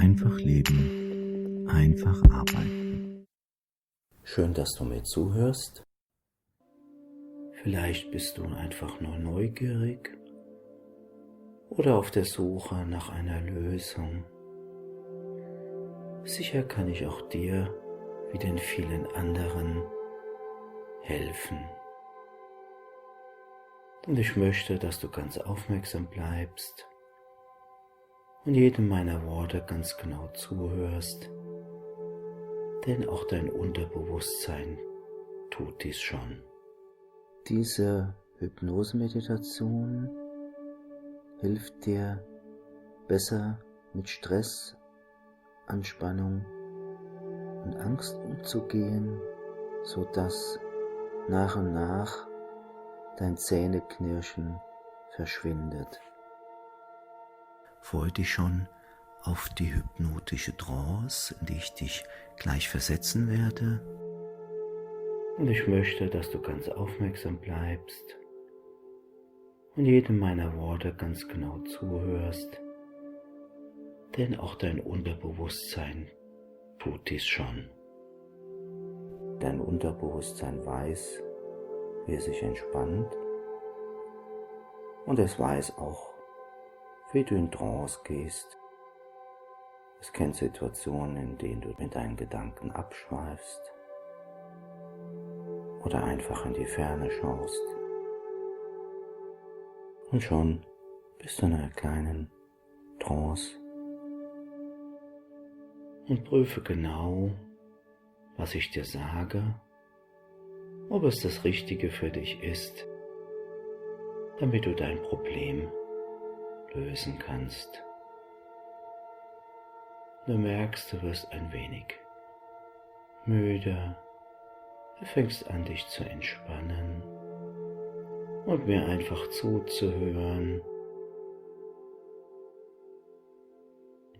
Einfach leben, einfach arbeiten. Schön, dass du mir zuhörst. Vielleicht bist du einfach nur neugierig oder auf der Suche nach einer Lösung. Sicher kann ich auch dir, wie den vielen anderen, helfen. Und ich möchte, dass du ganz aufmerksam bleibst und jedem meiner Worte ganz genau zuhörst, denn auch dein Unterbewusstsein tut dies schon. Diese Hypnose-Meditation hilft dir besser mit Stress, Anspannung und Angst umzugehen, sodass nach und nach dein Zähneknirschen verschwindet. Freue dich schon auf die hypnotische Trance, in die ich dich gleich versetzen werde. Und ich möchte, dass du ganz aufmerksam bleibst und jedem meiner Worte ganz genau zuhörst, denn auch dein Unterbewusstsein tut dies schon. Dein Unterbewusstsein weiß, wie es sich entspannt, und es weiß auch, wie du in Trance gehst. Es kennt Situationen, in denen du mit deinen Gedanken abschweifst oder einfach in die Ferne schaust. Und schon bist du in einer kleinen Trance und prüfe genau, was ich dir sage, ob es das Richtige für dich ist, damit du dein Problem lösen kannst. Du merkst, du wirst ein wenig müde, du fängst an, dich zu entspannen und mir einfach zuzuhören.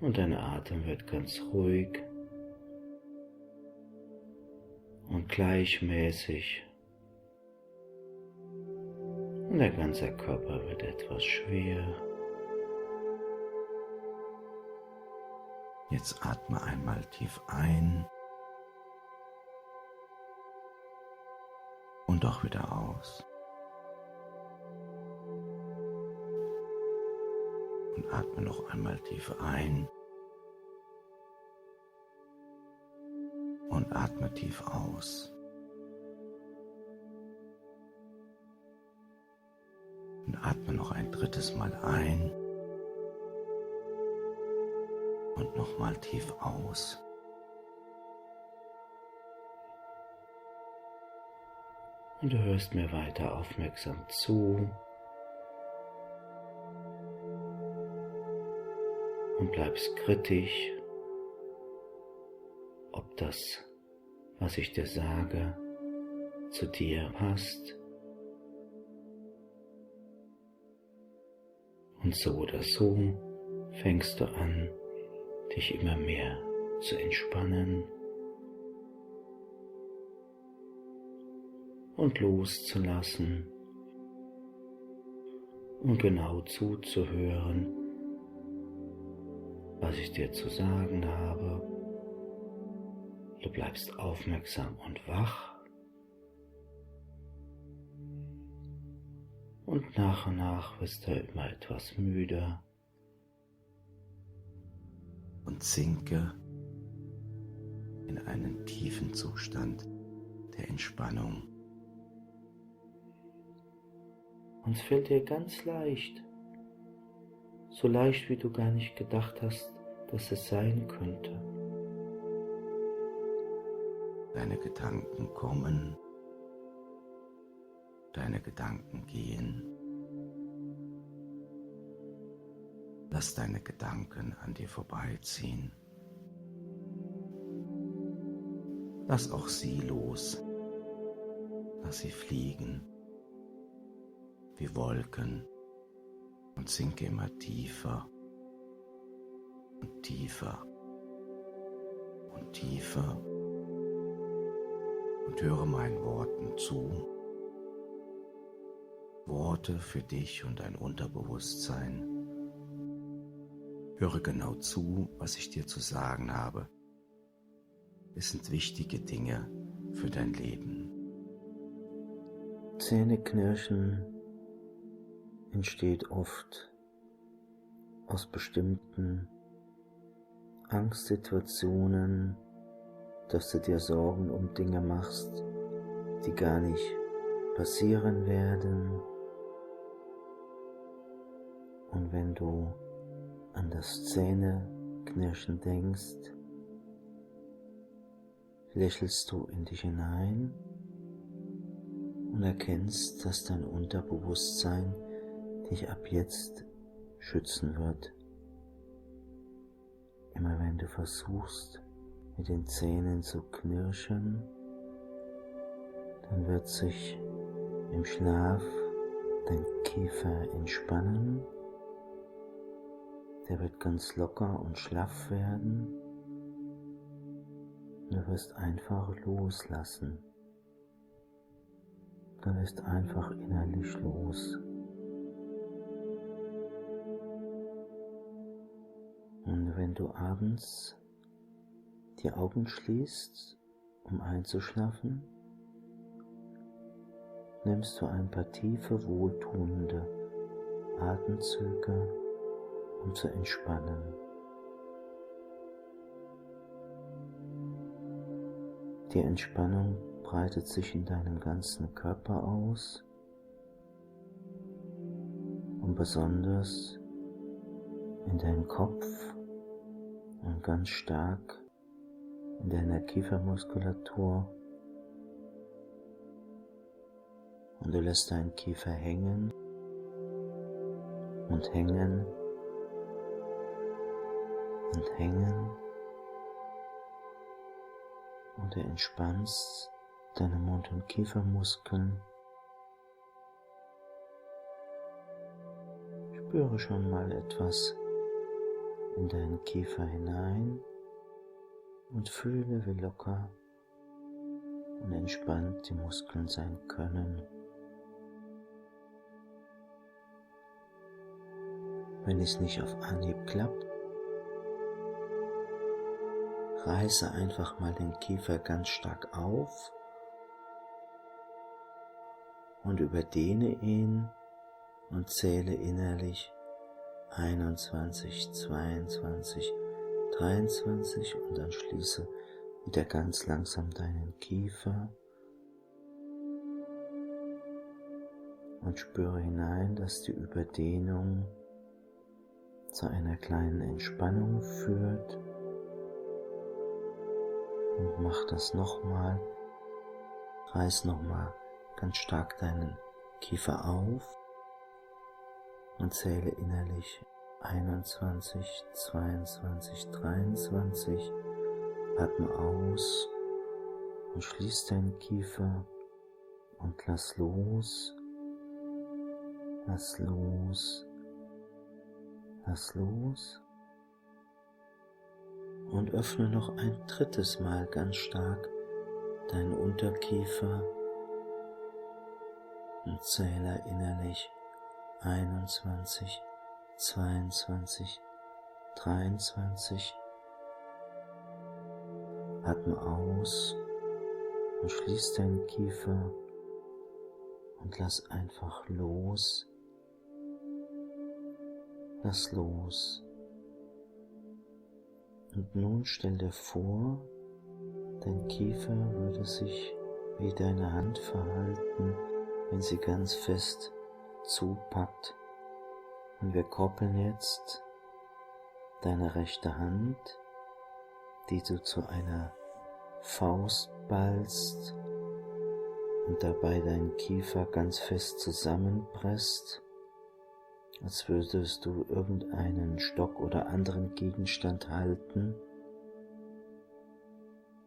Und dein Atem wird ganz ruhig und gleichmäßig. Und der ganze Körper wird etwas schwer. Jetzt atme einmal tief ein und auch wieder aus. Und atme noch einmal tief ein und atme tief aus. Und atme noch ein drittes Mal ein und nochmal tief aus. Und du hörst mir weiter aufmerksam zu und bleibst kritisch, ob das, was ich dir sage, zu dir passt. Und so oder so fängst du an, dich immer mehr zu entspannen und loszulassen und genau zuzuhören, was ich dir zu sagen habe. Du bleibst aufmerksam und wach und nach wirst du immer etwas müder Und sinke in einen tiefen Zustand der Entspannung. und es fällt dir ganz leicht, so leicht wie du gar nicht gedacht hast, dass es sein könnte. Deine Gedanken kommen, deine Gedanken gehen. Lass deine Gedanken an dir vorbeiziehen. Lass auch sie los. Lass sie fliegen wie Wolken und sinke immer tiefer und tiefer und tiefer und höre meinen Worten zu. Worte für dich und dein Unterbewusstsein. Höre genau zu, was ich dir zu sagen habe. Es sind wichtige Dinge für dein Leben. Zähneknirschen entsteht oft aus bestimmten Angstsituationen, dass du dir Sorgen um Dinge machst, die gar nicht passieren werden. Und wenn du an das Zähneknirschen denkst, lächelst du in dich hinein und erkennst, dass dein Unterbewusstsein dich ab jetzt schützen wird. Immer wenn du versuchst, mit den Zähnen zu knirschen, dann wird sich im Schlaf dein Kiefer entspannen. Der wird ganz locker und schlaff werden. Du wirst einfach loslassen. Du lässt einfach innerlich los. Und wenn du abends die Augen schließt, um einzuschlafen, nimmst du ein paar tiefe, wohltuende Atemzüge, um zu entspannen. Die Entspannung breitet sich in deinem ganzen Körper aus und besonders in deinem Kopf und ganz stark in deiner Kiefermuskulatur. Und du lässt deinen Kiefer hängen und hängen und hängen. Und du entspannst deine Mund- und Kiefermuskeln. Spüre schon mal etwas in deinen Kiefer hinein und fühle, wie locker und entspannt die Muskeln sein können. Wenn es nicht auf Anhieb klappt, reiße einfach mal den Kiefer ganz stark auf und überdehne ihn und zähle innerlich 21, 22, 23 und dann schließe wieder ganz langsam deinen Kiefer und spüre hinein, dass die Überdehnung zu einer kleinen Entspannung führt. Und mach das nochmal, reiß nochmal ganz stark deinen Kiefer auf und zähle innerlich 21, 22, 23, atme aus und schließ deinen Kiefer und lass los, lass los, lass los. Und öffne noch ein drittes Mal ganz stark deinen Unterkiefer und zähle innerlich 21, 22, 23. Atme aus und schließ deinen Kiefer und lass einfach los. Lass los. Und nun stell dir vor, dein Kiefer würde sich wie deine Hand verhalten, wenn sie ganz fest zupackt. Und wir koppeln jetzt deine rechte Hand, die du zu einer Faust ballst und dabei deinen Kiefer ganz fest zusammenpresst, als würdest du irgendeinen Stock oder anderen Gegenstand halten,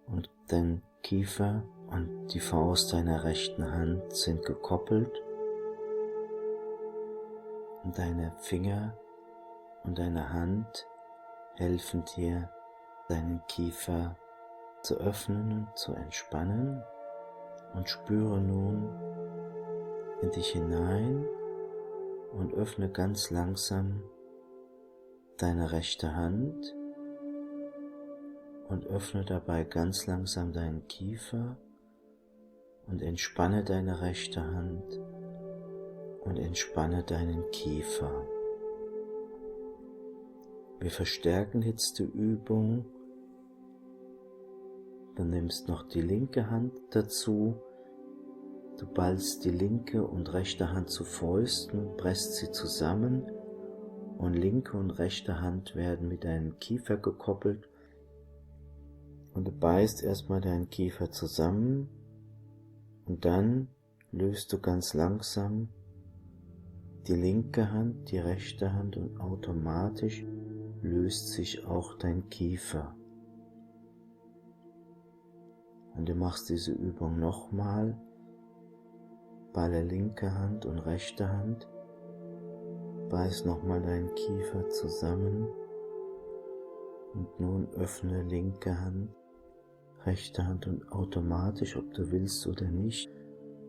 und dein Kiefer und die Faust deiner rechten Hand sind gekoppelt und deine Finger und deine Hand helfen dir, deinen Kiefer zu öffnen und zu entspannen, und spüre nun in dich hinein und öffne ganz langsam deine rechte Hand und öffne dabei ganz langsam deinen Kiefer und entspanne deine rechte Hand und entspanne deinen Kiefer. Wir verstärken jetzt die Übung. Du nimmst noch die linke Hand dazu. Du ballst die linke und rechte Hand zu Fäusten, presst sie zusammen und linke und rechte Hand werden mit deinem Kiefer gekoppelt. Und du beißt erstmal deinen Kiefer zusammen und dann löst du ganz langsam die linke Hand, die rechte Hand und automatisch löst sich auch dein Kiefer. Und du machst diese Übung nochmal, balle linke Hand und rechte Hand, beiß nochmal deinen Kiefer zusammen und nun öffne linke Hand, rechte Hand und automatisch, ob du willst oder nicht,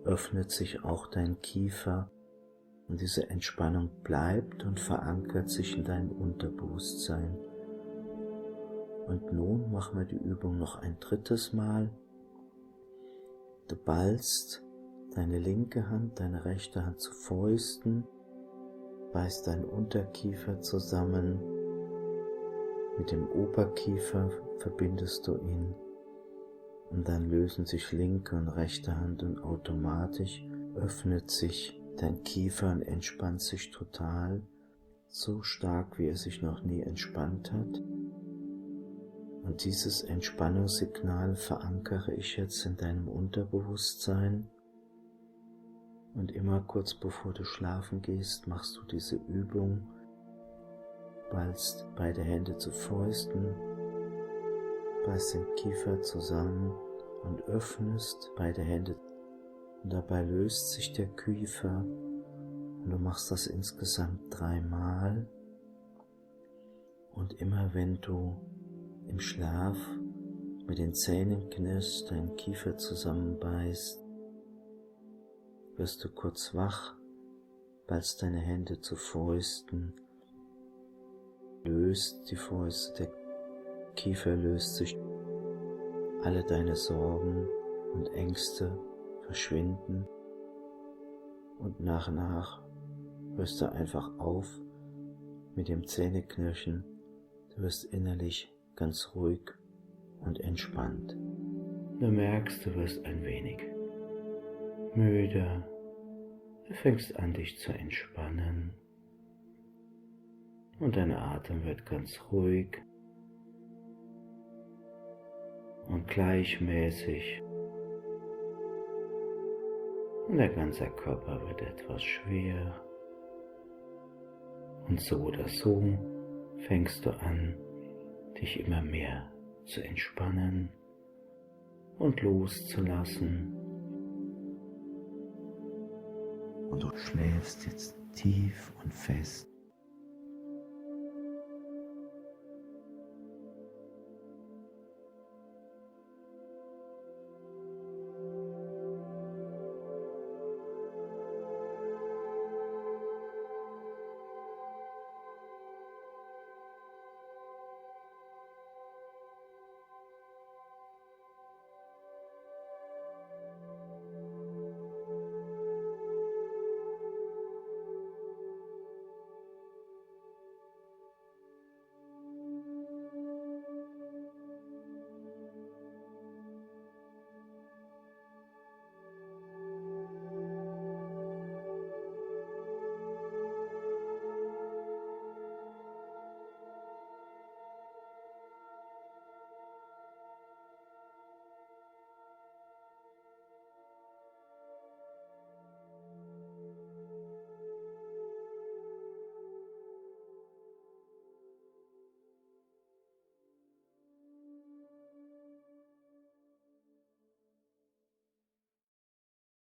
öffnet sich auch dein Kiefer und diese Entspannung bleibt und verankert sich in deinem Unterbewusstsein. Und nun machen wir die Übung noch ein drittes Mal. Du ballst deine linke Hand, deine rechte Hand zu Fäusten, beißt deinen Unterkiefer zusammen, mit dem Oberkiefer verbindest du ihn und dann lösen sich linke und rechte Hand und automatisch öffnet sich dein Kiefer und entspannt sich total, so stark wie er sich noch nie entspannt hat. Und dieses Entspannungssignal verankere ich jetzt in deinem Unterbewusstsein. Und immer kurz bevor du schlafen gehst, machst du diese Übung, ballst beide Hände zu Fäusten, beißt den Kiefer zusammen und öffnest beide Hände. Und dabei löst sich der Kiefer und du machst das insgesamt 3 Mal. Und immer wenn du im Schlaf mit den Zähnen knirschst, deinen Kiefer zusammenbeißt, wirst du kurz wach, ballst deine Hände zu Fäusten, löst die Fäuste, der Kiefer löst sich, alle deine Sorgen und Ängste verschwinden und nach und nach hörst du einfach auf mit dem Zähneknirschen, du wirst innerlich ganz ruhig und entspannt. Du merkst, du wirst ein wenig müde, du fängst an dich zu entspannen und dein Atem wird ganz ruhig und gleichmäßig. Und der ganze Körper wird etwas schwer. Und so oder so fängst du an, dich immer mehr zu entspannen und loszulassen. Und du schläfst jetzt tief und fest.